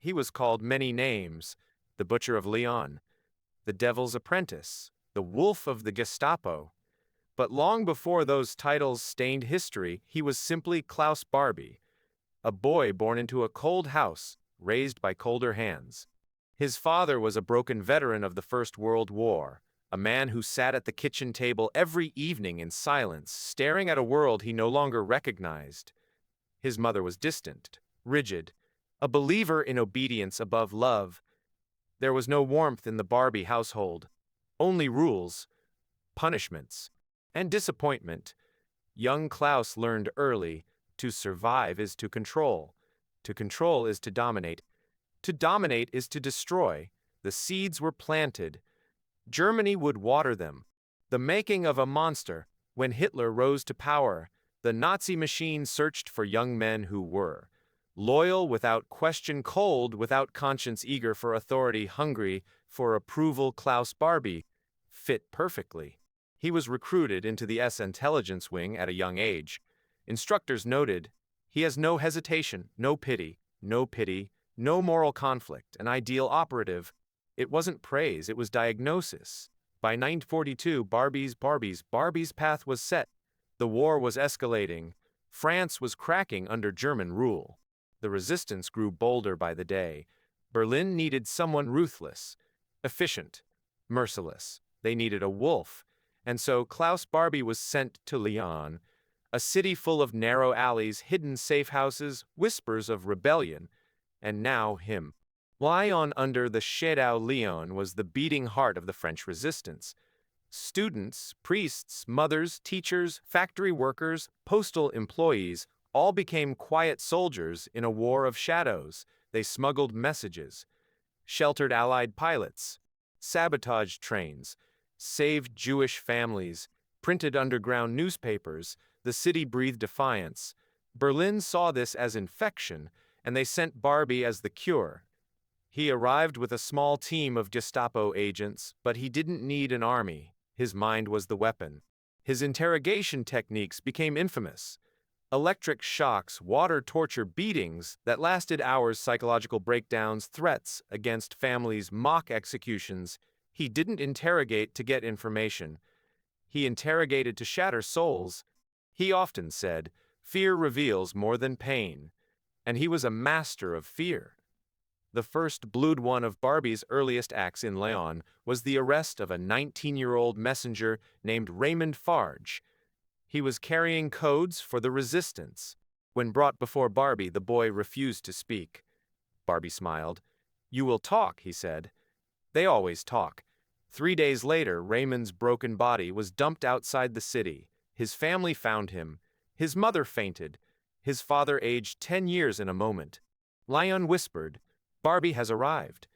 He was called many names: the Butcher of Lyon, the Devil's Apprentice, the Wolf of the Gestapo. But long before those titles stained history, he was simply Klaus Barbie, a boy born into a cold house, raised by colder hands. His father was a broken veteran of the First World War, a man who sat at the kitchen table every evening in silence, staring at a world he no longer recognized. His mother was distant, rigid, a believer in obedience above love. There was no warmth in the Barbie household, only rules, punishments, and disappointment. Young Klaus learned early: to survive is to control is to dominate is to destroy. The seeds were planted. Germany would water them. The making of a monster. When Hitler rose to power, the Nazi machine searched for young men who were loyal without question, cold without conscience, eager for authority, hungry for approval. Klaus Barbie fit perfectly. He was recruited into the intelligence wing at a young age. Instructors noted, he has no hesitation, no pity, no moral conflict, an ideal operative. It wasn't praise, it was diagnosis. By 1942, Barbie's path was set. The war was escalating. France was cracking under German rule. The resistance grew bolder by the day. Berlin needed someone ruthless, efficient, merciless. They needed a wolf. And so Klaus Barbie was sent to Lyon, a city full of narrow alleys, hidden safe houses, whispers of rebellion, and now him. Lyon, under the Shadow Lyon, was the beating heart of the French resistance. Students, priests, mothers, teachers, factory workers, postal employees all became quiet soldiers in a war of shadows. They smuggled messages, sheltered Allied pilots, sabotaged trains, saved Jewish families, printed underground newspapers. The city breathed defiance. Berlin saw this as infection, and they sent Barbie as the cure. He arrived with a small team of Gestapo agents, but he didn't need an army. His mind was the weapon. His interrogation techniques became infamous. Electric shocks, water torture, beatings that lasted hours, psychological breakdowns, threats against families, mock executions. He didn't interrogate to get information. He interrogated to shatter souls. He often said, "Fear reveals more than pain." And he was a master of fear. The first blood one of Barbie's earliest acts in Lyon was the arrest of a 19-year-old messenger named Raymond Farge. He was carrying codes for the resistance. When brought before Barbie, the boy refused to speak. Barbie smiled. "You will talk," he said. They always talk. 3 days later, Raymond's broken body was dumped outside the city. His family found him. His mother fainted. His father aged 10 years in a moment. Lyon whispered, "Barbie has arrived."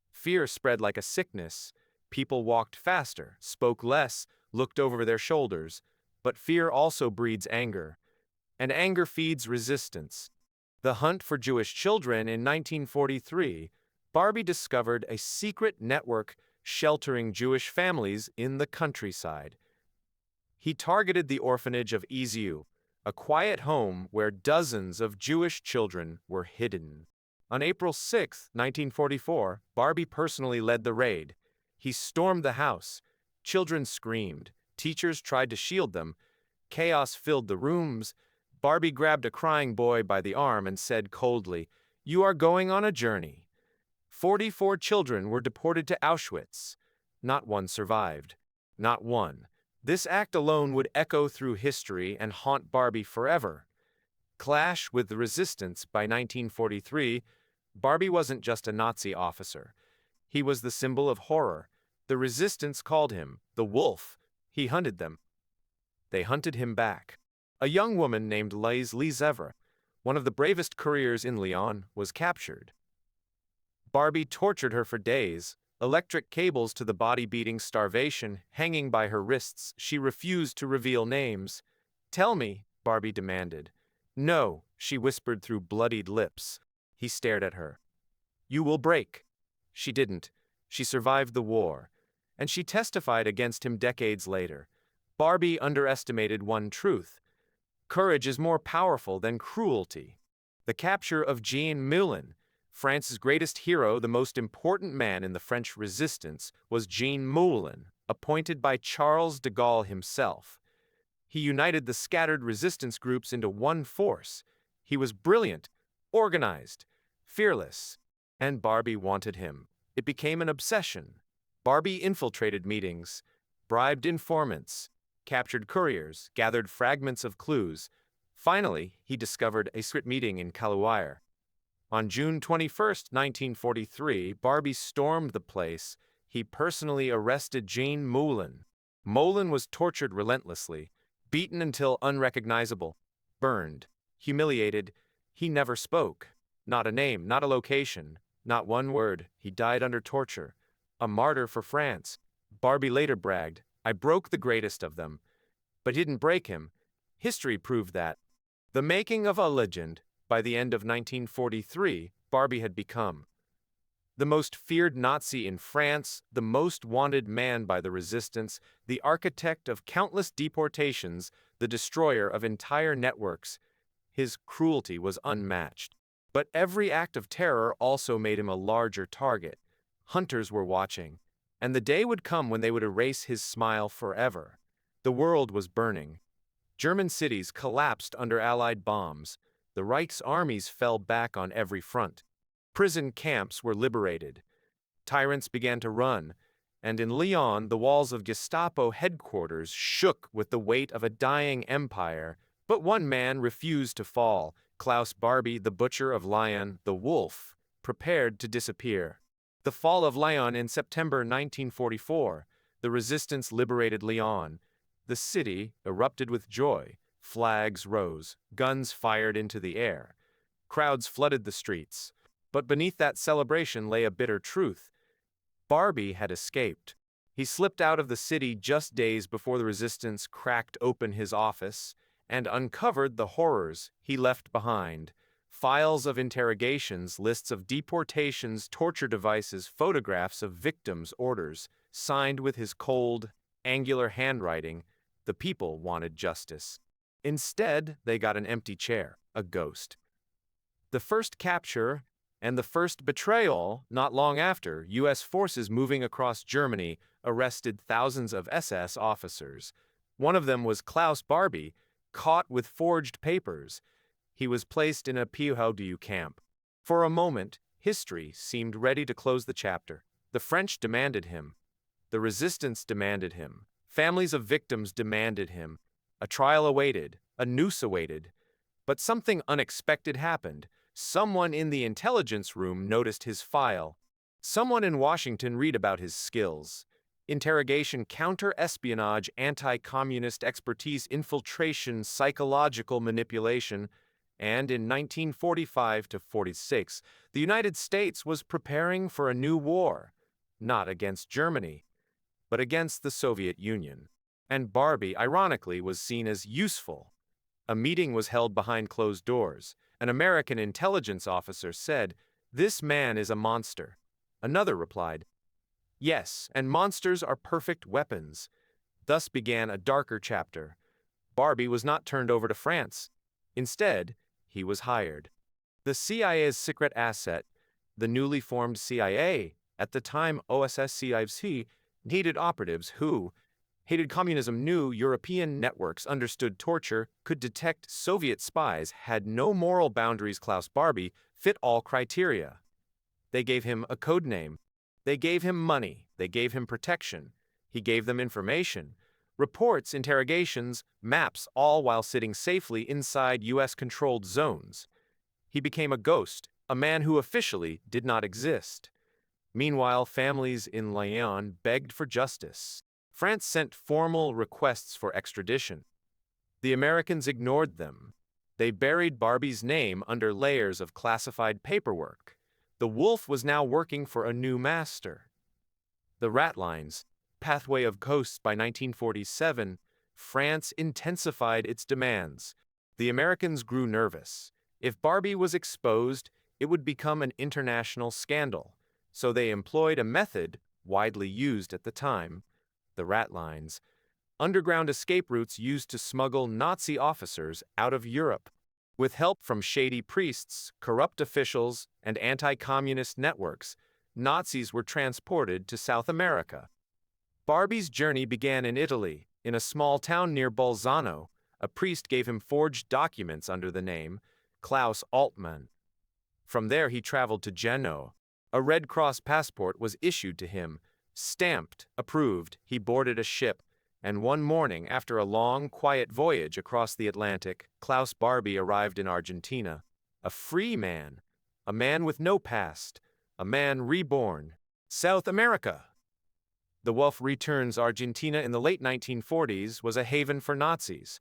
Fear spread like a sickness. People walked faster, spoke less, looked over their shoulders. But fear also breeds anger, and anger feeds resistance. The hunt for Jewish children in 1943, Barbie discovered a secret network sheltering Jewish families in the countryside. He targeted the orphanage of Iziu, a quiet home where dozens of Jewish children were hidden. On April 6, 1944, Barbie personally led the raid. He stormed the house. Children screamed. Teachers tried to shield them. Chaos filled the rooms. Barbie grabbed a crying boy by the arm and said coldly, "You are going on a journey." 44 children were deported to Auschwitz. Not one survived. Not one. This act alone would echo through history and haunt Barbie forever. Clash with the resistance. By 1943, Barbie wasn't just a Nazi officer. He was the symbol of horror. The resistance called him the Wolf. He hunted them. They hunted him back. A young woman named Lise, one of the bravest couriers in Lyon, was captured. Barbie tortured her for days, electric cables to the body, beating, starvation, hanging by her wrists. She refused to reveal names. "Tell me," Barbie demanded. "No," she whispered through bloodied lips. He stared at her. "You will break." She didn't. She survived the war. And she testified against him decades later. Barbie underestimated one truth: courage is more powerful than cruelty. The capture of Jean Moulin, France's greatest hero, the most important man in the French resistance, was Jean Moulin, appointed by Charles de Gaulle himself. He united the scattered resistance groups into one force. He was brilliant, organized, fearless, and Barbie wanted him. It became an obsession. Barbie infiltrated meetings, bribed informants, captured couriers, gathered fragments of clues. Finally, he discovered a secret meeting in Lyon. On June 21, 1943, Barbie stormed the place. He personally arrested Jean Moulin. Moulin was tortured relentlessly, beaten until unrecognizable, burned, humiliated. He never spoke. Not a name, not a location, not one word. He died under torture. A martyr for France. Barbie later bragged, "I broke the greatest of them." But he didn't break him. History proved that. The making of a legend. By the end of 1943, Barbie had become the most feared Nazi in France, the most wanted man by the resistance, the architect of countless deportations, the destroyer of entire networks. His cruelty was unmatched. But every act of terror also made him a larger target. Hunters were watching, and the day would come when they would erase his smile forever. The world was burning. German cities collapsed under Allied bombs. The Reich's armies fell back on every front. Prison camps were liberated. Tyrants began to run, and in Lyon, the walls of Gestapo headquarters shook with the weight of a dying empire. But one man refused to fall. Klaus Barbie, the butcher of Lyon, the wolf, prepared to disappear. The fall of Lyon in September 1944. The resistance liberated Lyon. The city erupted with joy. Flags rose, guns fired into the air. Crowds flooded the streets. But beneath that celebration lay a bitter truth. Barbie had escaped. He slipped out of the city just days before the resistance cracked open his office and uncovered the horrors he left behind. Files of interrogations, lists of deportations, torture devices, photographs of victims' orders, signed with his cold, angular handwriting. The people wanted justice. Instead, they got an empty chair, a ghost. The first capture and the first betrayal, not long after, U.S. forces moving across Germany arrested thousands of SS officers. One of them was Klaus Barbie, caught with forged papers. He was placed in a POW camp. For a moment, history seemed ready to close the chapter. The French demanded him. The resistance demanded him. Families of victims demanded him. A trial awaited, a noose awaited. But something unexpected happened. Someone in the intelligence room noticed his file. Someone in Washington read about his skills. Interrogation, counter-espionage, anti-communist expertise, infiltration, psychological manipulation. And in 1945 to 46, the United States was preparing for a new war, not against Germany, but against the Soviet Union. And Barbie, ironically, was seen as useful. A meeting was held behind closed doors. An American intelligence officer said, "This man is a monster." Another replied, "Yes, and monsters are perfect weapons." Thus began a darker chapter. Barbie was not turned over to France. Instead, he was hired. The CIA's secret asset, the newly formed CIA, at the time OSSCIC, needed operatives who hated communism, knew European networks, understood torture, could detect Soviet spies, had no moral boundaries. Klaus Barbie fit all criteria. They gave him a code name. They gave him money. They gave him protection. He gave them information, reports, interrogations, maps, all while sitting safely inside U.S.-controlled zones. He became a ghost, a man who officially did not exist. Meanwhile, families in Lyon begged for justice. France sent formal requests for extradition. The Americans ignored them. They buried Barbie's name under layers of classified paperwork. The wolf was now working for a new master. The rat lines, pathway of coasts. By 1947, France intensified its demands. The Americans grew nervous. If Barbie was exposed, it would become an international scandal. So they employed a method widely used at the time. The rat lines, underground escape routes used to smuggle Nazi officers out of Europe. With help from shady priests, corrupt officials, and anti-communist networks, Nazis were transported to South America. Barbie's journey began in Italy. In a small town near Bolzano, a priest gave him forged documents under the name Klaus Altmann. From there he traveled to Genoa. A Red Cross passport was issued to him. Stamped, approved, he boarded a ship, and one morning, after a long, quiet voyage across the Atlantic, Klaus Barbie arrived in Argentina. A free man, a man with no past, a man reborn. South America. The Wolf returns. Argentina in the late 1940s was a haven for Nazis.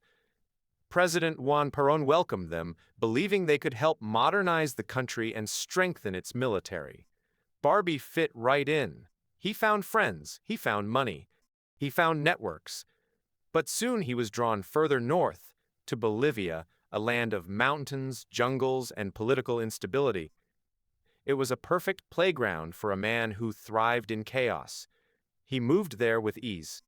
President Juan Perón welcomed them, believing they could help modernize the country and strengthen its military. Barbie fit right in. He found friends, he found money, he found networks. But soon he was drawn further north, to Bolivia, a land of mountains, jungles, and political instability. It was a perfect playground for a man who thrived in chaos. He moved there with ease.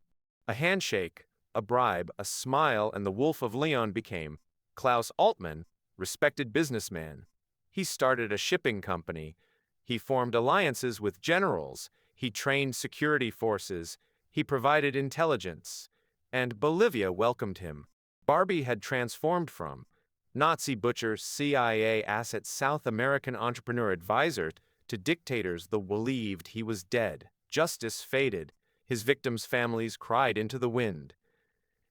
A handshake, a bribe, a smile, and the Wolf of Lyon became Klaus Altmann, respected businessman. He started a shipping company. He formed alliances with generals. He trained security forces. He provided intelligence. And Bolivia welcomed him. Barbie had transformed from Nazi butcher, CIA asset, South American entrepreneur advisor to dictators that believed he was dead. Justice faded. His victims' families cried into the wind.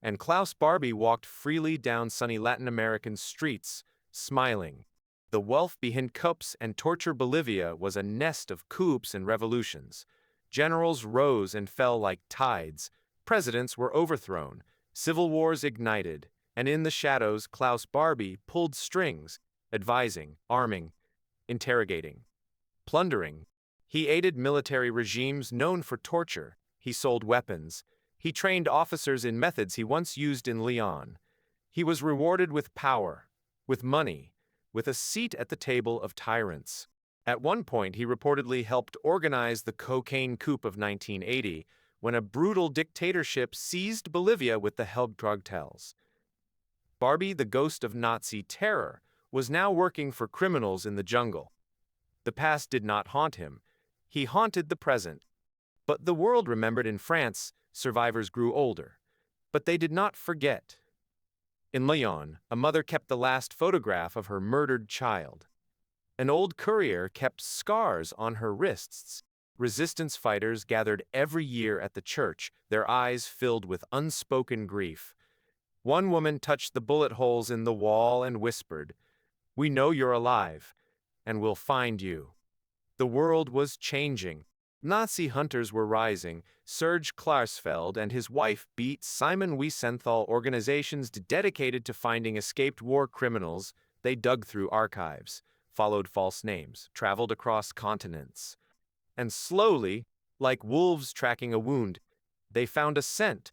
And Klaus Barbie walked freely down sunny Latin American streets, smiling. The wealth behind coups and torture. Bolivia was a nest of coups and revolutions. Generals rose and fell like tides. Presidents were overthrown. Civil wars ignited. And in the shadows, Klaus Barbie pulled strings, advising, arming, interrogating, plundering. He aided military regimes known for torture. He sold weapons. He trained officers in methods he once used in Lyon. He was rewarded with power, with money, with a seat at the table of tyrants. At one point, he reportedly helped organize the cocaine coup of 1980, when a brutal dictatorship seized Bolivia with the help drug cartels. Barbie, the ghost of Nazi terror, was now working for criminals in the jungle. The past did not haunt him. He haunted the present. But the world remembered. In France, survivors grew older. But they did not forget. In Lyon, a mother kept the last photograph of her murdered child. An old courier kept scars on her wrists. Resistance fighters gathered every year at the church, their eyes filled with unspoken grief. One woman touched the bullet holes in the wall and whispered, "We know you're alive, and we'll find you." The world was changing. Nazi hunters were rising. Serge Klarsfeld and his wife beat Simon Wiesenthal, organizations dedicated to finding escaped war criminals. They dug through archives, followed false names, traveled across continents. And slowly, like wolves tracking a wound, they found a scent,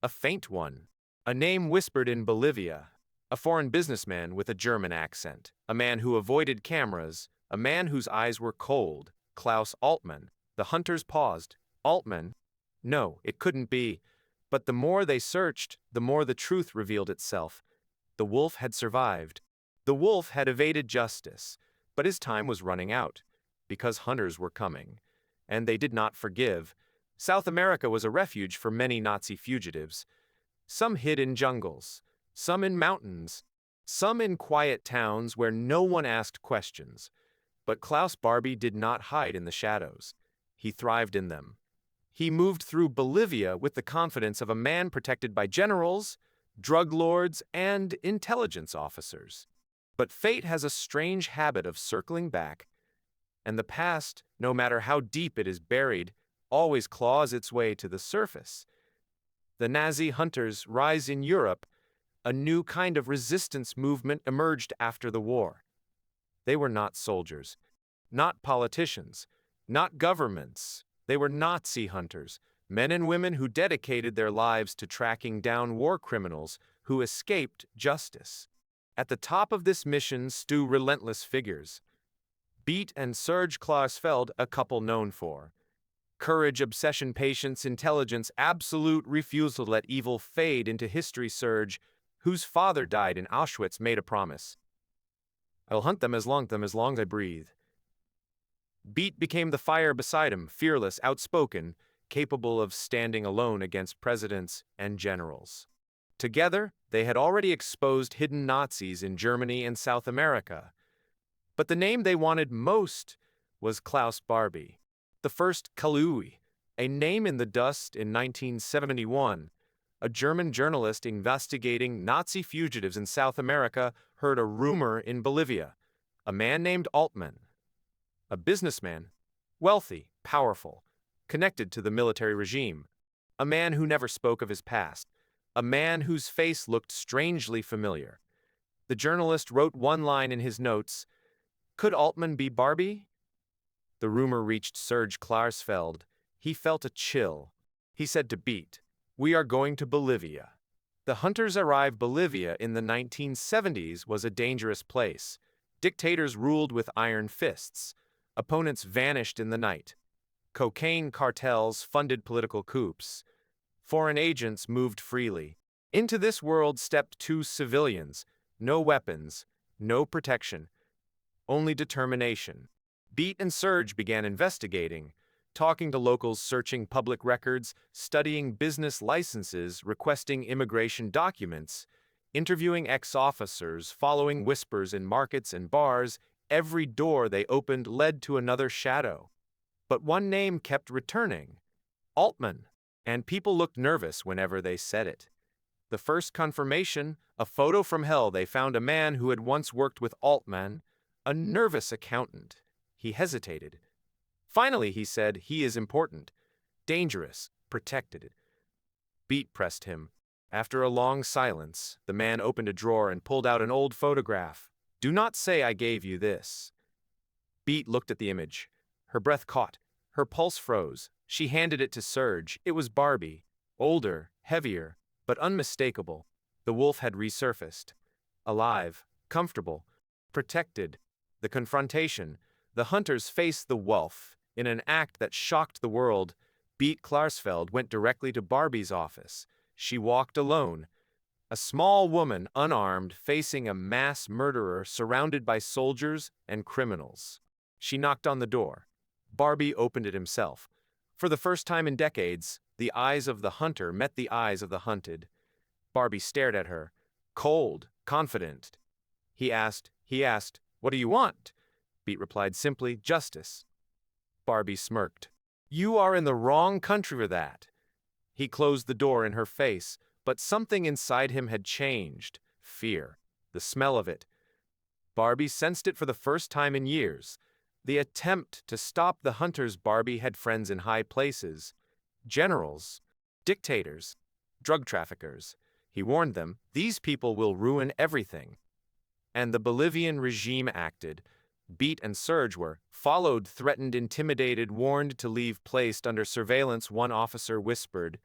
a faint one. A name whispered in Bolivia, a foreign businessman with a German accent, a man who avoided cameras, a man whose eyes were cold, Klaus Altmann. The hunters paused. Altmann? No, it couldn't be. But the more they searched, the more the truth revealed itself. The wolf had survived. The wolf had evaded justice, but his time was running out, because hunters were coming. And they did not forgive. South America was a refuge for many Nazi fugitives. Some hid in jungles, some in mountains, some in quiet towns where no one asked questions. But Klaus Barbie did not hide in the shadows. He thrived in them. He moved through Bolivia with the confidence of a man protected by generals, drug lords, and intelligence officers. But fate has a strange habit of circling back, and the past, no matter how deep it is buried, always claws its way to the surface. The Nazi hunters' rise in Europe, a new kind of resistance movement emerged after the war. They were not soldiers, not politicians, not governments. They were Nazi hunters, men and women who dedicated their lives to tracking down war criminals who escaped justice. At the top of this mission stood relentless figures. Beat and Serge Klarsfeld, a couple known for courage, obsession, patience, intelligence, absolute refusal to let evil fade into history. Serge, whose father died in Auschwitz, made a promise. I'll hunt them as long as I breathe. Beat became the fire beside him, fearless, outspoken, capable of standing alone against presidents and generals. Together, they had already exposed hidden Nazis in Germany and South America. But the name they wanted most was Klaus Barbie, the first Kalui, a name in the dust in 1971. A German journalist investigating Nazi fugitives in South America heard a rumor in Bolivia. A man named Altman, a businessman, wealthy, powerful, connected to the military regime, a man who never spoke of his past, a man whose face looked strangely familiar. The journalist wrote one line in his notes: "Could Altman be Barbie?" The rumor reached Serge Klarsfeld. He felt a chill. He said to Beat, "We are going to Bolivia." The hunters arrived. Bolivia in the 1970s was a dangerous place. Dictators ruled with iron fists. Opponents vanished in the night. Cocaine cartels funded political coups. Foreign agents moved freely. Into this world stepped two civilians. No weapons, no protection, only determination. Beat and Serge began investigating, talking to locals, searching public records, studying business licenses, requesting immigration documents, interviewing ex-officers, following whispers in markets and bars. Every door they opened led to another shadow. But one name kept returning: Altman, and people looked nervous whenever they said it. The first confirmation, a photo from hell. They found a man who had once worked with Altman, a nervous accountant. He hesitated. Finally, he said, "He is important, dangerous, protected." Beat pressed him. After a long silence, the man opened a drawer and pulled out an old photograph. "Do not say I gave you this." Beat looked at the image. Her breath caught. Her pulse froze. She handed it to Serge. It was Barbie. Older, heavier, but unmistakable. The wolf had resurfaced. Alive, comfortable, protected. The confrontation. The hunters faced the wolf. In an act that shocked the world, Beat Klarsfeld went directly to Barbie's office. She walked alone. A small woman, unarmed, facing a mass murderer surrounded by soldiers and criminals. She knocked on the door. Barbie opened it himself. For the first time in decades, the eyes of the hunter met the eyes of the hunted. Barbie stared at her, cold, confident. He asked, "What do you want?" Beat replied simply, "Justice." Barbie smirked. "You are in the wrong country for that." He closed the door in her face, but something inside him had changed. Fear. The smell of it. Barbie sensed it for the first time in years. The attempt to stop the hunters. Barbie had friends in high places. Generals. Dictators. Drug traffickers. He warned them, "These people will ruin everything." And the Bolivian regime acted. Beat and Serge were followed, threatened, intimidated, warned to leave, placed under surveillance. One officer whispered,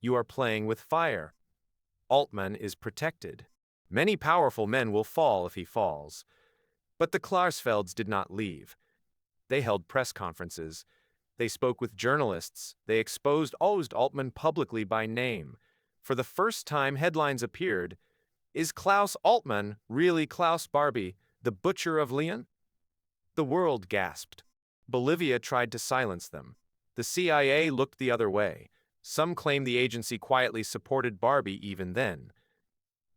"You are playing with fire. Altman is protected. Many powerful men will fall if he falls." But the Klarsfelds did not leave. They held press conferences. They spoke with journalists. They exposed Altman publicly by name. For the first time, headlines appeared: "Is Klaus Altman really Klaus Barbie, the butcher of Lyon?" The world gasped. Bolivia tried to silence them. The CIA looked the other way. Some claim the agency quietly supported Barbie even then.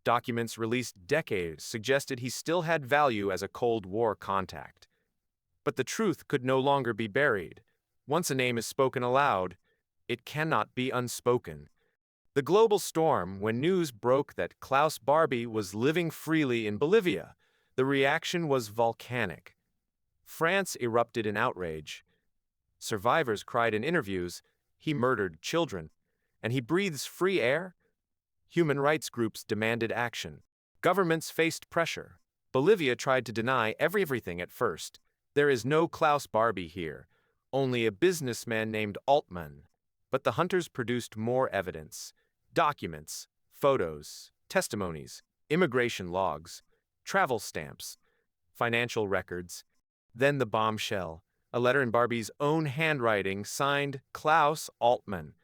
Documents released decades suggested he still had value as a Cold War contact. But the truth could no longer be buried. Once a name is spoken aloud, it cannot be unspoken. The global storm, when news broke that Klaus Barbie was living freely in Bolivia, the reaction was volcanic. France erupted in outrage. Survivors cried in interviews, "He murdered children, and he breathes free air?" Human rights groups demanded action. Governments faced pressure. Bolivia tried to deny everything at first. "There is no Klaus Barbie here, only a businessman named Altman." But the hunters produced more evidence: documents, photos, testimonies, immigration logs, travel stamps, financial records. Then the bombshell, a letter in Barbie's own handwriting signed Klaus Altman.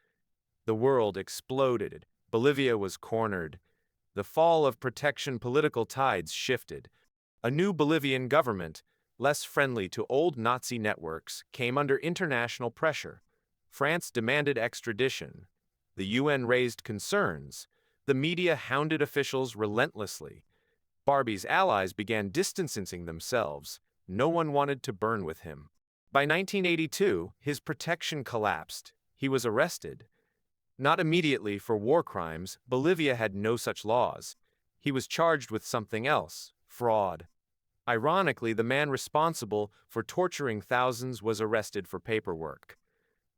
The world exploded. Bolivia was cornered. The fall of protection. Political tides shifted. A new Bolivian government, less friendly to old Nazi networks, came under international pressure. France demanded extradition. The UN raised concerns. The media hounded officials relentlessly. Barbie's allies began distancing themselves. No one wanted to burn with him. By 1982, his protection collapsed. He was arrested. Not immediately for war crimes. Bolivia had no such laws. He was charged with something else: fraud. Ironically, the man responsible for torturing thousands was arrested for paperwork.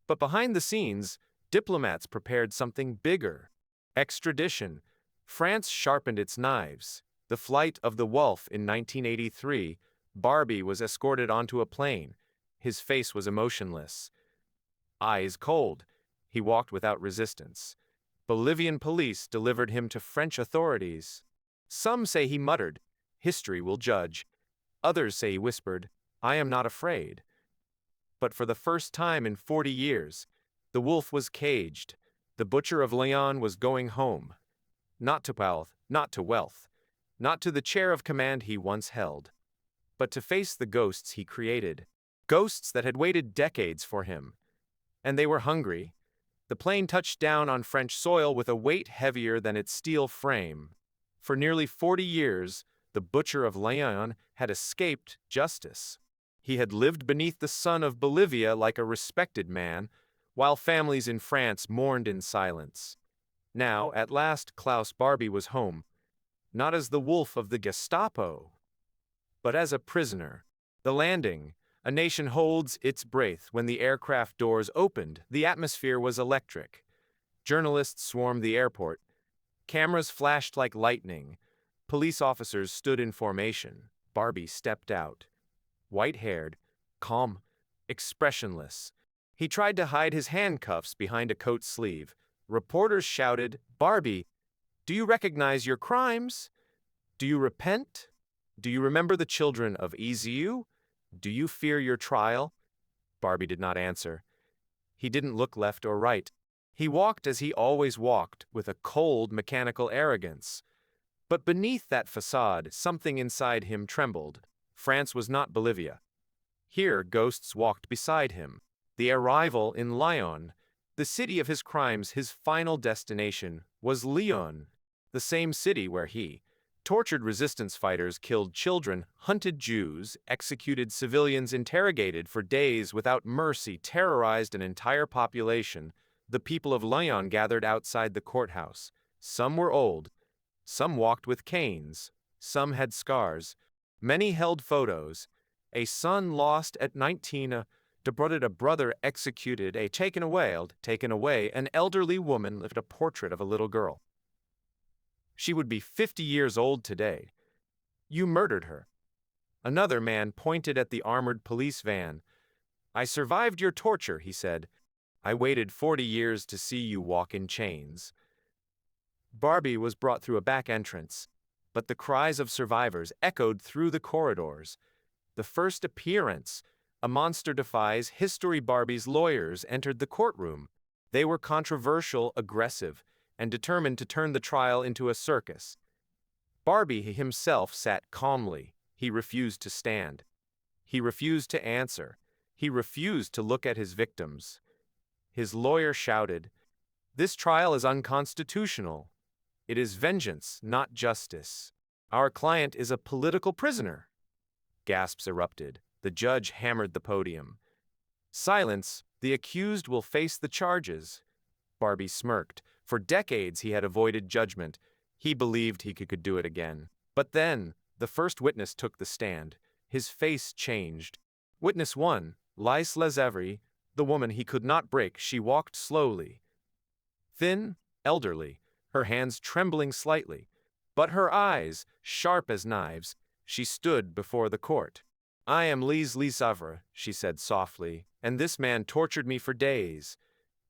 But behind the scenes, diplomats prepared something bigger: extradition. France sharpened its knives. The flight of the Wolf in 1983, Barbie was escorted onto a plane. His face was emotionless, eyes cold. He walked without resistance. Bolivian police delivered him to French authorities. Some say he muttered, "History will judge." Others say he whispered, "I am not afraid." But for the first time in 40 years, the wolf was caged. The butcher of Lyon was going home. Not to wealth, not to wealth, not to the chair of command he once held, but to face the ghosts he created. Ghosts that had waited decades for him. And they were hungry. The plane touched down on French soil with a weight heavier than its steel frame. For nearly 40 years, the butcher of Lyon had escaped justice. He had lived beneath the sun of Bolivia like a respected man, while families in France mourned in silence. Now, at last, Klaus Barbie was home, not as the wolf of the Gestapo, but as a prisoner. The landing. A nation holds its breath when the aircraft doors opened. The atmosphere was electric. Journalists swarmed the airport. Cameras flashed like lightning. Police officers stood in formation. Barbie stepped out. White-haired, calm, expressionless. He tried to hide his handcuffs behind a coat sleeve. Reporters shouted, "Barbie, do you recognize your crimes? Do you repent? Do you remember the children of Eziu? Do you fear your trial?" Barbie did not answer. He didn't look left or right. He walked as he always walked, with a cold, mechanical arrogance. But beneath that facade, something inside him trembled. France was not Bolivia. Here, ghosts walked beside him. The arrival in Lyon, the city of his crimes, his final destination, was Lyon, the same city where he tortured resistance fighters, killed children, hunted Jews, executed civilians, interrogated for days without mercy, terrorized an entire population. The people of Lyon gathered outside the courthouse. Some were old. Some walked with canes. Some had scars. Many held photos. A son lost at 19, deported, a brother executed, a taken away, an elderly woman left a portrait of a little girl. She would be 50 years old today. You murdered her. Another man pointed at the armored police van. "I survived your torture," he said. "I waited 40 years to see you walk in chains." Barbie was brought through a back entrance, but the cries of survivors echoed through the corridors. The first appearance, "A monster defies history." Barbie's lawyers entered the courtroom. They were controversial, aggressive, and determined to turn the trial into a circus. Barbie himself sat calmly. He refused to stand. He refused to answer. He refused to look at his victims. His lawyer shouted, "This trial is unconstitutional. It is vengeance, not justice. Our client is a political prisoner." Gasps erupted. The judge hammered the podium. "Silence. The accused will face the charges." Barbie smirked. For decades he had avoided judgment. He believed he could do it again. But then, the first witness took the stand. His face changed. Witness 1, Lys Lesevry, the woman he could not break. She walked slowly. Thin, elderly, her hands trembling slightly. But her eyes, sharp as knives. She stood before the court. "I am Lys Lesevry," she said softly, "and this man tortured me for days."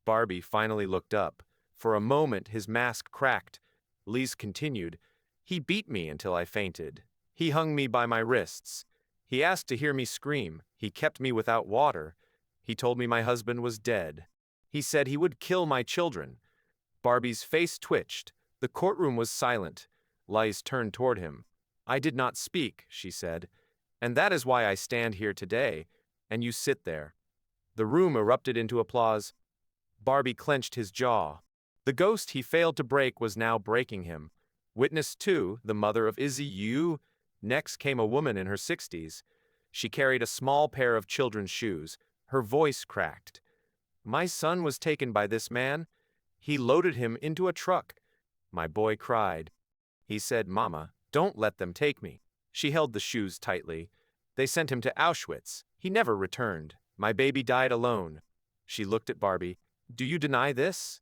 Barbie finally looked up. For a moment his mask cracked. Lys continued, "He beat me until I fainted. He hung me by my wrists. He asked to hear me scream. He kept me without water. He told me my husband was dead. He said he would kill my children." Barbie's face twitched. The courtroom was silent. Lys turned toward him. I did not speak, she said, and that is why I stand here today, and you sit there. The room erupted into applause. Barbie clenched his jaw. The ghost he failed to break was now breaking him. Witness 2, the mother of Izzy Yu. Next came a woman in her 60s. She carried a small pair of children's shoes. Her voice cracked. My son was taken by this man. He loaded him into a truck. My boy cried. He said, Mama, don't let them take me. She held the shoes tightly. They sent him to Auschwitz. He never returned. My baby died alone. She looked at Barbie. Do you deny this?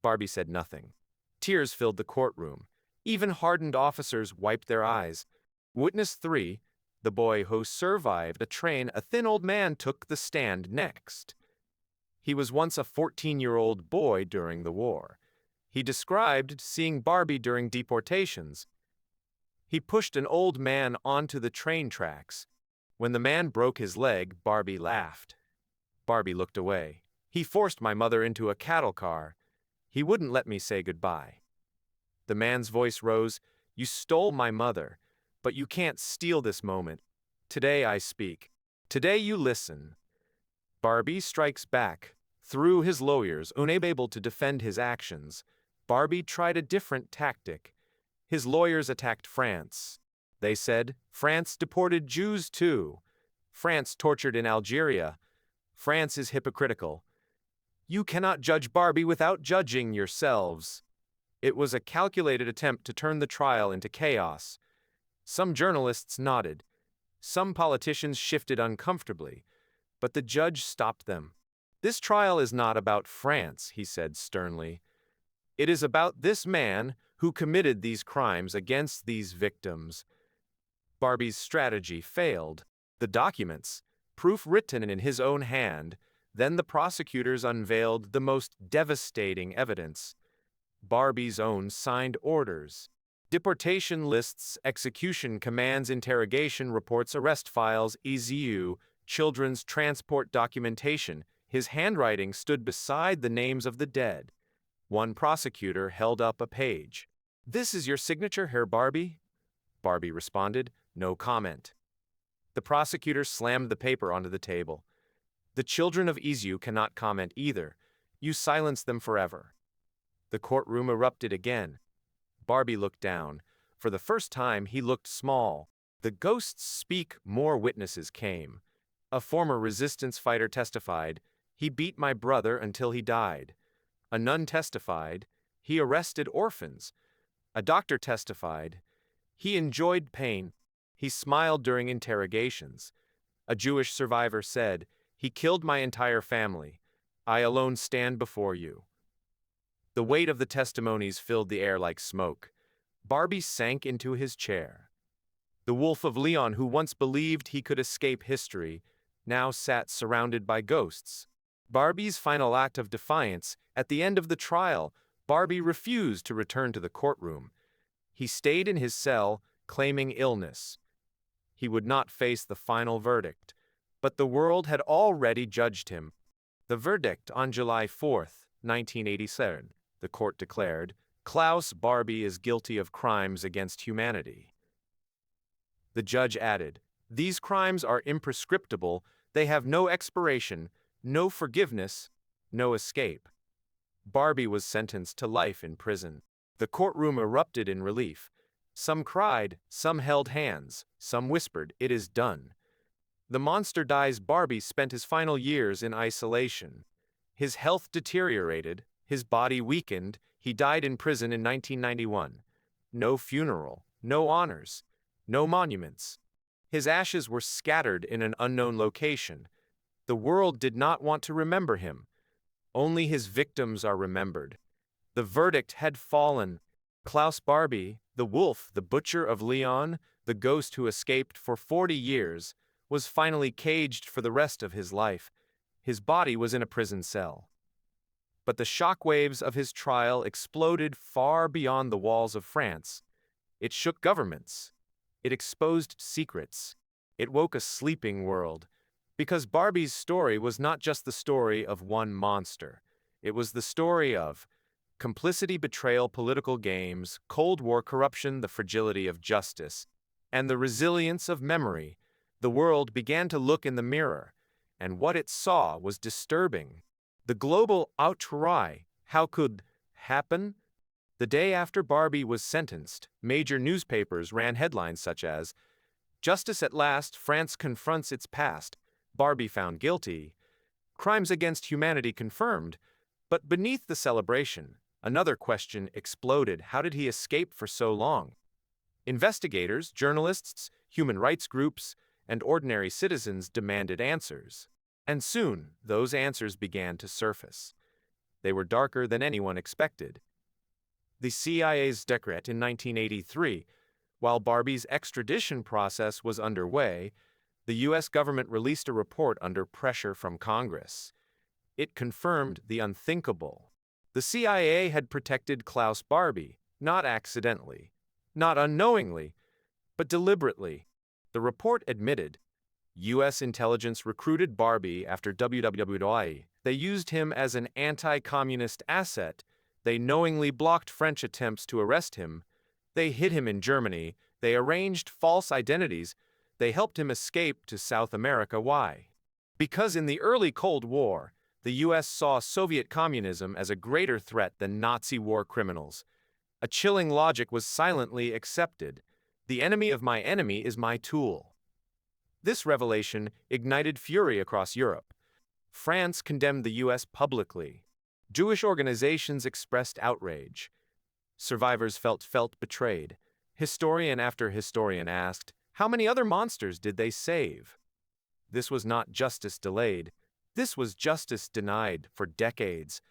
Barbie said nothing. Tears filled the courtroom. Even hardened officers wiped their eyes. Witness 3, the boy who survived a train, a thin old man, took the stand next. He was once a 14-year-old boy during the war. He described seeing Barbie during deportations. He pushed an old man onto the train tracks. When the man broke his leg, Barbie laughed. Barbie looked away. He forced my mother into a cattle car. He wouldn't let me say goodbye. The man's voice rose. You stole my mother, but you can't steal this moment. Today I speak. Today you listen. Barbie strikes back. Through his lawyers, unable to defend his actions, Barbie tried a different tactic. His lawyers attacked France. They said, France deported Jews too. France tortured in Algeria. France is hypocritical. You cannot judge Barbie without judging yourselves. It was a calculated attempt to turn the trial into chaos. Some journalists nodded. Some politicians shifted uncomfortably, but the judge stopped them. This trial is not about France, he said sternly. It is about this man who committed these crimes against these victims. Barbie's strategy failed. The documents, proof written in his own hand, then the prosecutors unveiled the most devastating evidence. Barbie's own signed orders. Deportation lists, execution commands, interrogation reports, arrest files, EZU, children's transport documentation. His handwriting stood beside the names of the dead. One prosecutor held up a page. This is your signature, Herr Barbie? Barbie responded, no comment. The prosecutor slammed the paper onto the table. The children of Izu cannot comment either. You silence them forever. The courtroom erupted again. Barbie looked down. For the first time, he looked small. The ghosts speak, more witnesses came. A former resistance fighter testified, he beat my brother until he died. A nun testified, he arrested orphans. A doctor testified, he enjoyed pain. He smiled during interrogations. A Jewish survivor said, he killed my entire family. I alone stand before you. The weight of the testimonies filled the air like smoke. Barbie sank into his chair. The wolf of Lyon, who once believed he could escape history, now sat surrounded by ghosts. Barbie's final act of defiance. At the end of the trial, Barbie refused to return to the courtroom. He stayed in his cell, claiming illness. He would not face the final verdict, but the world had already judged him. The verdict on July 4, 1987, the court declared, Klaus Barbie is guilty of crimes against humanity. The judge added, these crimes are imprescriptible, they have no expiration, no forgiveness, no escape. Barbie was sentenced to life in prison. The courtroom erupted in relief. Some cried, some held hands, some whispered, it is done. The monster dies. Barbie spent his final years in isolation. His health deteriorated, his body weakened, he died in prison in 1991. No funeral, no honors, no monuments. His ashes were scattered in an unknown location. The world did not want to remember him. Only his victims are remembered. The verdict had fallen. Klaus Barbie, the wolf, the butcher of Lyon, the ghost who escaped for 40 years, was finally caged for the rest of his life. His body was in a prison cell. But the shockwaves of his trial exploded far beyond the walls of France. It shook governments. It exposed secrets. It woke a sleeping world. Because Barbie's story was not just the story of one monster. It was the story of complicity, betrayal, political games, Cold War corruption, the fragility of justice. and the resilience of memory, the world began to look in the mirror, and what it saw was disturbing. The global outcry, how could happen? The day after Barbie was sentenced, major newspapers ran headlines such as, "Justice at last, France confronts its past, Barbie found guilty, crimes against humanity confirmed." But beneath the celebration, another question exploded: how did he escape for so long? Investigators, journalists, human rights groups, and ordinary citizens demanded answers. And soon, those answers began to surface. They were darker than anyone expected. The CIA's decree in 1983, while Barbie's extradition process was underway, the U.S. government released a report under pressure from Congress. It confirmed the unthinkable. The CIA had protected Klaus Barbie, not accidentally, not unknowingly, but deliberately. The report admitted U.S. intelligence recruited Barbie after WWII. They used him as an anti-communist asset. They knowingly blocked French attempts to arrest him. They hid him in Germany. They arranged false identities. They helped him escape to South America. Why? Because in the early Cold War, the U.S. saw Soviet communism as a greater threat than Nazi war criminals. A chilling logic was silently accepted. The enemy of my enemy is my tool. This revelation ignited fury across Europe. France condemned the U.S. publicly. Jewish organizations expressed outrage. Survivors felt betrayed. Historian after historian asked, how many other monsters did they save? This was not justice delayed. This was justice denied for decades.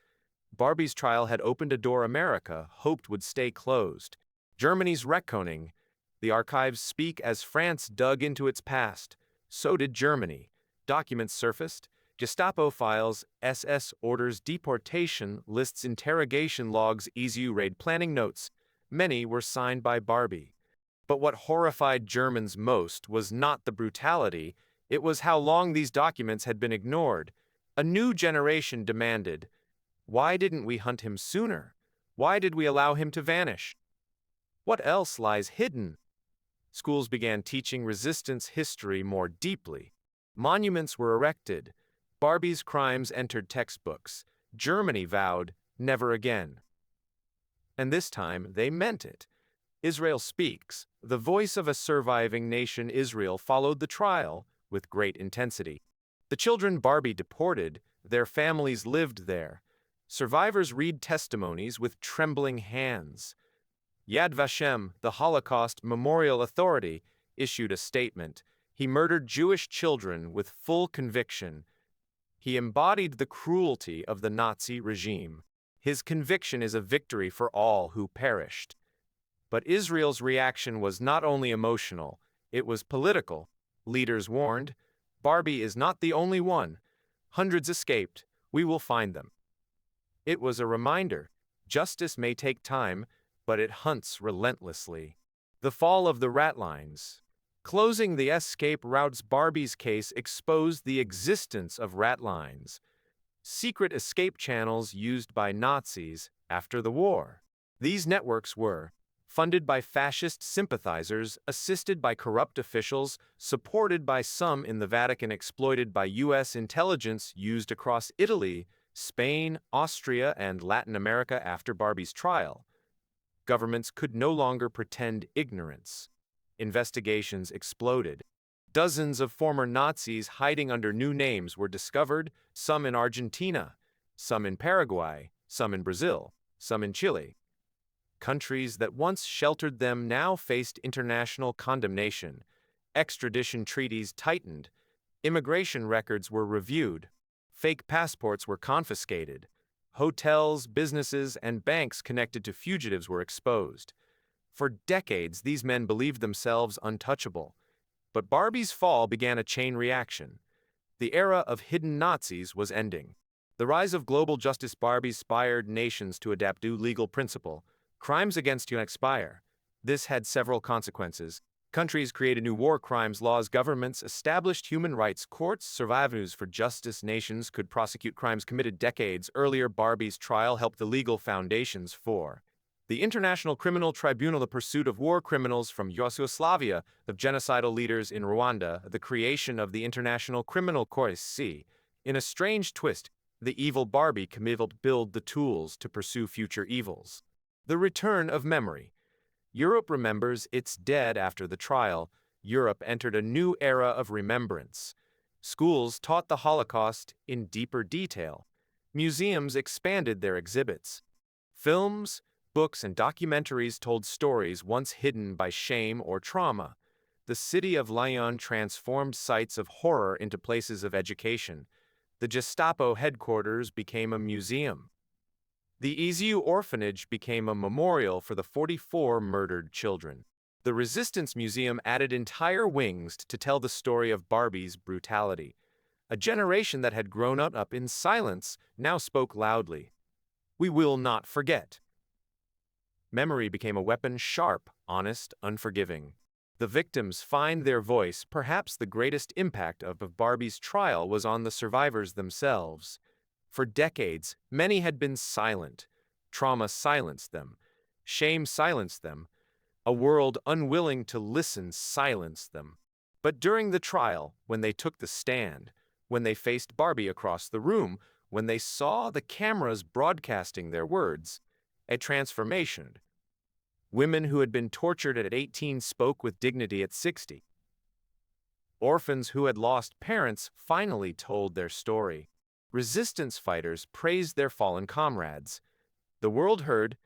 Barbie's trial had opened a door America hoped would stay closed. Germany's reckoning. The archives speak as France dug into its past. So did Germany. Documents surfaced. Gestapo files, SS orders deportation, lists interrogation logs, EZU raid planning notes. Many were signed by Barbie. But what horrified Germans most was not the brutality, it was how long these documents had been ignored. A new generation demanded, why didn't we hunt him sooner? Why did we allow him to vanish? What else lies hidden? Schools began teaching resistance history more deeply. Monuments were erected. Barbie's crimes entered textbooks. Germany vowed, never again. And this time, they meant it. Israel speaks. The voice of a surviving nation, Israel, followed the trial with great intensity. The children Barbie deported, their families lived there. Survivors read testimonies with trembling hands. Yad Vashem, the Holocaust Memorial Authority, issued a statement. He murdered Jewish children with full conviction. He embodied the cruelty of the Nazi regime. His conviction is a victory for all who perished. But Israel's reaction was not only emotional, it was political. Leaders warned, Barbie is not the only one. Hundreds escaped. We will find them. It was a reminder. Justice may take time, but it hunts relentlessly. The fall of the rat lines. Closing the escape routes. Barbie's case exposed the existence of rat lines, secret escape channels used by Nazis after the war. These networks were funded by fascist sympathizers, assisted by corrupt officials, supported by some in the Vatican, exploited by U.S. intelligence, used across Italy, Spain, Austria, and Latin America. After Barbie's trial, governments could no longer pretend ignorance. Investigations exploded. Dozens of former Nazis hiding under new names were discovered, some in Argentina, some in Paraguay, some in Brazil, some in Chile. Countries that once sheltered them now faced international condemnation. Extradition treaties tightened. Immigration records were reviewed. Fake passports were confiscated. Hotels, businesses, and banks connected to fugitives were exposed. For decades, these men believed themselves untouchable. But Barbie's fall began a chain reaction. The era of hidden Nazis was ending. The rise of global justice. Barbie inspired nations to adapt new legal principle. Crimes against humanity expire. This had several consequences. Countries created new war crimes laws. Governments established human rights courts. Survivors for justice. Nations could prosecute crimes committed decades earlier. Barbie's trial helped the legal foundations for The International Criminal Tribunal, the pursuit of war criminals from Yugoslavia, the genocidal leaders in Rwanda, the creation of the International Criminal Court. In a strange twist, the evil Barbie committed build the tools to pursue future evils. The return of memory. Europe remembers its dead after the trial. Europe entered a new era of remembrance. Schools taught the Holocaust in deeper detail. Museums expanded their exhibits. Films, books, and documentaries told stories once hidden by shame or trauma. The city of Lyon transformed sites of horror into places of education. The Gestapo headquarters became a museum. The Iziu orphanage became a memorial for the 44 murdered children. The Resistance Museum added entire wings to tell the story of Barbie's brutality. A generation that had grown up in silence now spoke loudly. We will not forget. Memory became a weapon, sharp, honest, unforgiving. The victims find their voice. Perhaps the greatest impact of Barbie's trial was on the survivors themselves. For decades, many had been silent. Trauma silenced them. Shame silenced them. A world unwilling to listen silenced them. But during the trial, when they took the stand, when they faced Barbie across the room, when they saw the cameras broadcasting their words, a transformation. Women who had been tortured at 18 spoke with dignity at 60. Orphans who had lost parents finally told their story. Resistance fighters praised their fallen comrades. The world heard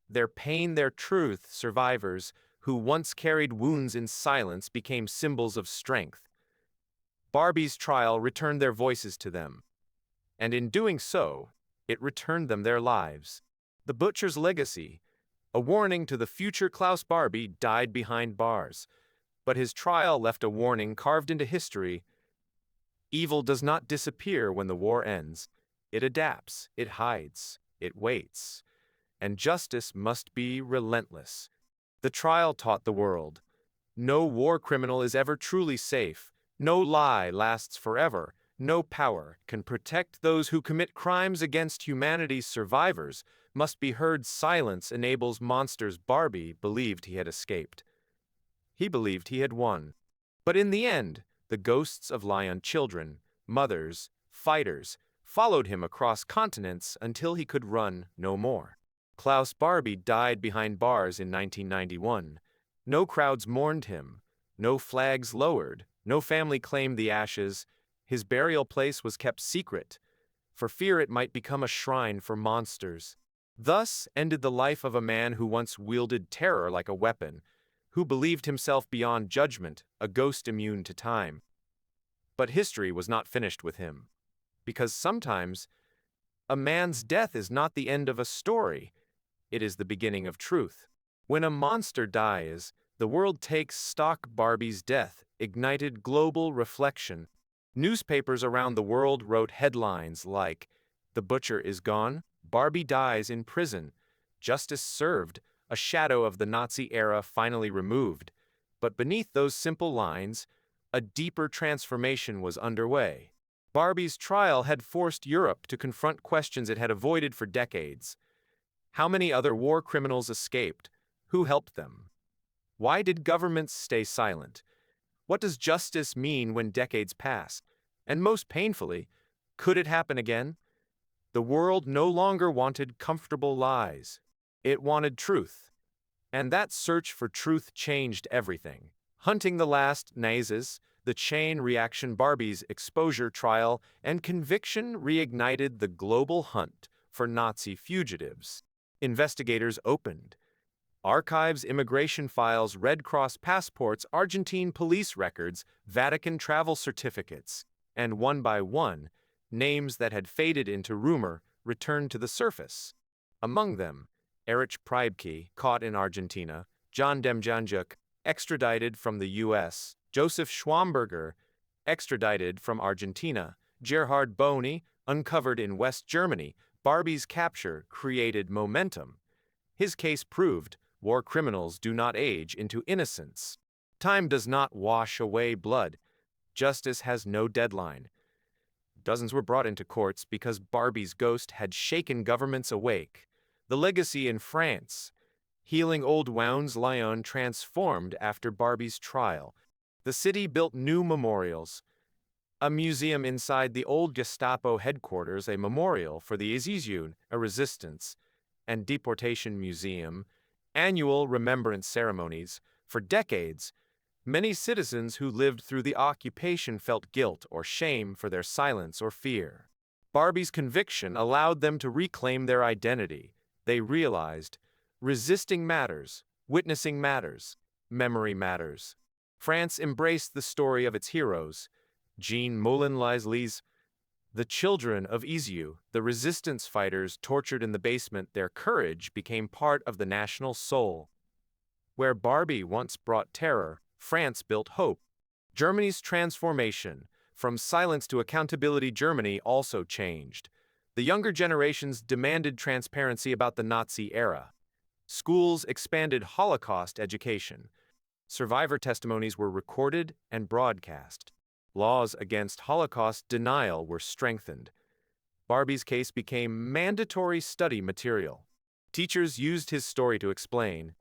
their pain, their truth. Survivors who once carried wounds in silence became symbols of strength. Barbie's trial returned their voices to them. And in doing so, it returned them their lives. The butcher's legacy, a warning to the future. Klaus Barbie died behind bars, but his trial left a warning carved into history. Evil does not disappear when the war ends. It adapts, it hides, it waits. And justice must be relentless. The trial taught the world. No war criminal is ever truly safe. No lie lasts forever. No power can protect those who commit crimes against humanity. Survivors must be heard. Silence enables monsters. Barbie believed he had escaped. He believed he had won. But in the end, the ghosts of Lyon children, mothers, fighters, followed him across continents until he could run no more. Klaus Barbie died behind bars in 1991. No crowds mourned him. No flags lowered. No family claimed the ashes. His burial place was kept secret, for fear it might become a shrine for monsters. Thus ended the life of a man who once wielded terror like a weapon, who believed himself beyond judgment, a ghost immune to time. But history was not finished with him, because sometimes a man's death is not the end of a story, it is the beginning of truth. When a monster dies, the world takes stock. Barbie's death ignited global reflection. Newspapers around the world wrote headlines like, "The butcher is gone, Barbie dies in prison, justice served, a shadow of the Nazi era finally removed." But beneath those simple lines, a deeper transformation was underway. Barbie's trial had forced Europe to confront questions it had avoided for decades. How many other war criminals escaped? Who helped them? Why did governments stay silent? What does justice mean when decades pass? And most painfully, could it happen again? The world no longer wanted comfortable lies. It wanted truth. And that search for truth changed everything. Hunting the last Nazis, the chain reaction. Barbie's exposure, trial, and conviction reignited the global hunt for Nazi fugitives. Investigators opened archives, immigration files, Red Cross passports, Argentine police records, Vatican travel certificates, and one by one, names that had faded into rumor returned to the surface. Among them, Erich Priebke, caught in Argentina, John Demjanjuk, extradited from the U.S., Joseph Schwamberger, extradited from Argentina, Gerhard Boni, uncovered in West Germany. Barbie's capture created momentum. His case proved war criminals do not age into innocence. Time does not wash away blood. Justice has no deadline. Dozens were brought into courts because Barbie's ghost had shaken governments awake. The legacy in France. Healing old wounds, Lyon transformed after Barbie's trial. The city built new memorials. A museum inside the old Gestapo headquarters, a memorial for the Espionage, a resistance and deportation museum, annual remembrance ceremonies. For decades, many citizens who lived through the occupation felt guilt or shame for their silence or fear. Barbie's conviction allowed them to reclaim their identity. They realized, resisting matters, witnessing matters, memory matters. France embraced the story of its heroes, Jean Moulin-Leslies, the children of Izieu, the resistance fighters tortured in the basement. Their courage became part of the national soul. Where Barbie once brought terror, France built hope. Germany's transformation, from silence to accountability, Germany also changed. The younger generations demanded transparency about the Nazi era. Schools expanded Holocaust education. Survivor testimonies were recorded and broadcast. Laws against Holocaust denial were strengthened. Barbie's case became mandatory study material. Teachers used his story to explain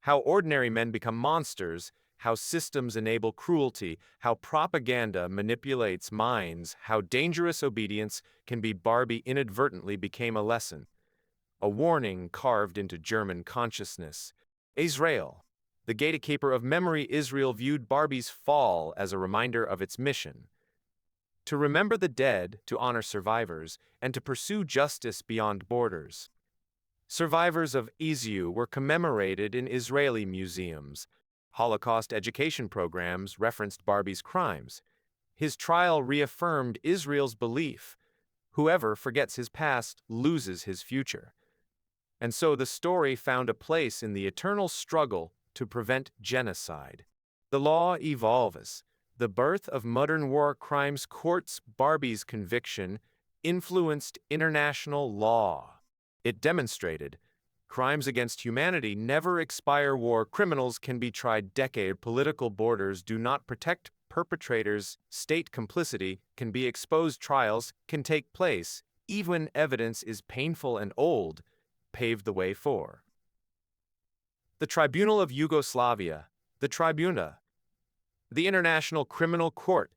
how ordinary men become monsters, how systems enable cruelty, how propaganda manipulates minds, how dangerous obedience can be. Barbie inadvertently became a lesson, a warning carved into German consciousness. Israel, the gatekeeper of memory, Israel viewed Barbie's fall as a reminder of its mission: to remember the dead, to honor survivors, and to pursue justice beyond borders. Survivors of Izieu were commemorated in Israeli museums. Holocaust education programs referenced Barbie's crimes. His trial reaffirmed Israel's belief: whoever forgets his past loses his future. And so the story found a place in the eternal struggle to prevent genocide. The law evolves. The birth of modern war crimes courts. Barbie's conviction influenced international law. It demonstrated crimes against humanity never expire. War criminals can be tried decades. Political borders do not protect perpetrators. State complicity can be exposed. Trials can take place, even evidence is painful and old, paved the way for the Tribunal of Yugoslavia, the Tribuna, the International Criminal Court,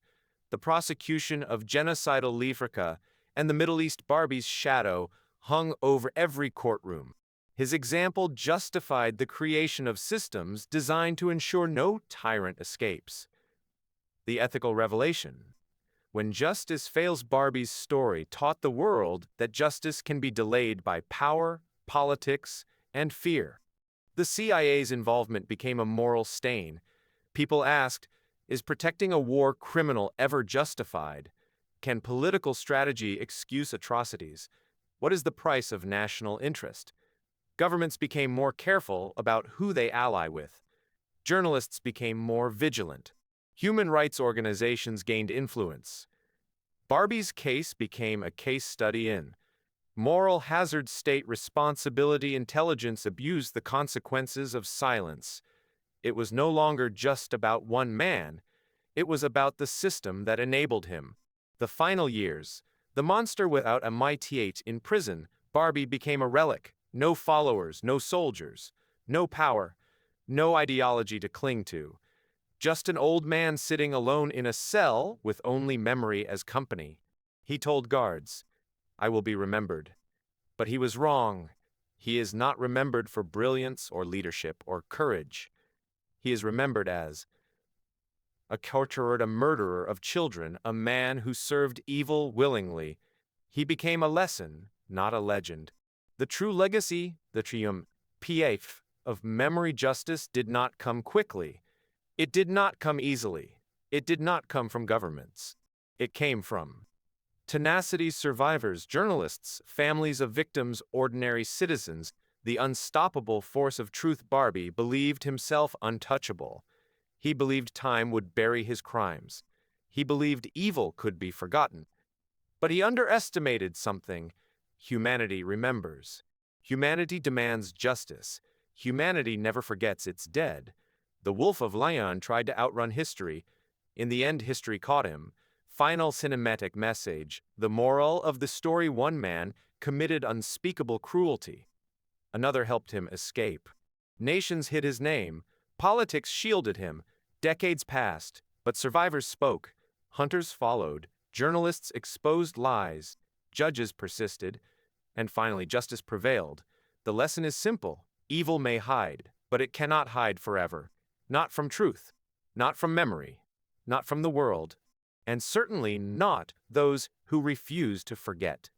the prosecution of genocidal Africa and the Middle East. Barbie's shadow hung over every courtroom. His example justified the creation of systems designed to ensure no tyrant escapes. The ethical revelation: when justice fails, Barbie's story taught the world that justice can be delayed by power, politics, and fear. The CIA's involvement became a moral stain. People asked, is protecting a war criminal ever justified? Can political strategy excuse atrocities? What is the price of national interest? Governments became more careful about who they ally with. Journalists became more vigilant. Human rights organizations gained influence. Barbie's case became a case study in moral hazard, state responsibility, intelligence abuse, the consequences of silence. It was no longer just about one man. It was about the system that enabled him. The final years, the monster without a mighty in prison, Barbie became a relic. No followers, no soldiers, no power, no ideology to cling to. Just an old man sitting alone in a cell with only memory as company. He told guards, I will be remembered. But he was wrong. He is not remembered for brilliance or leadership or courage. He is remembered as a torturer, a murderer of children, a man who served evil willingly. He became a lesson, not a legend. The true legacy, the triumph of memory justice did not come quickly. It did not come easily. It did not come from governments. It came from tenacity, survivors, journalists, families of victims, ordinary citizens, the unstoppable force of truth. Barbie believed himself untouchable. He believed time would bury his crimes. He believed evil could be forgotten. But he underestimated something. Humanity remembers. Humanity demands justice. Humanity never forgets its dead. The Wolf of Lyon tried to outrun history. In the end, history caught him. Final cinematic message: the moral of the story: one man committed unspeakable cruelty. Another helped him escape. Nations hid his name. Politics shielded him. Decades passed, but survivors spoke. Hunters followed. Journalists exposed lies. Judges persisted. And finally, justice prevailed. The lesson is simple. Evil may hide, but it cannot hide forever. Not from truth. Not from memory. Not from the world. And certainly not those who refuse to forget.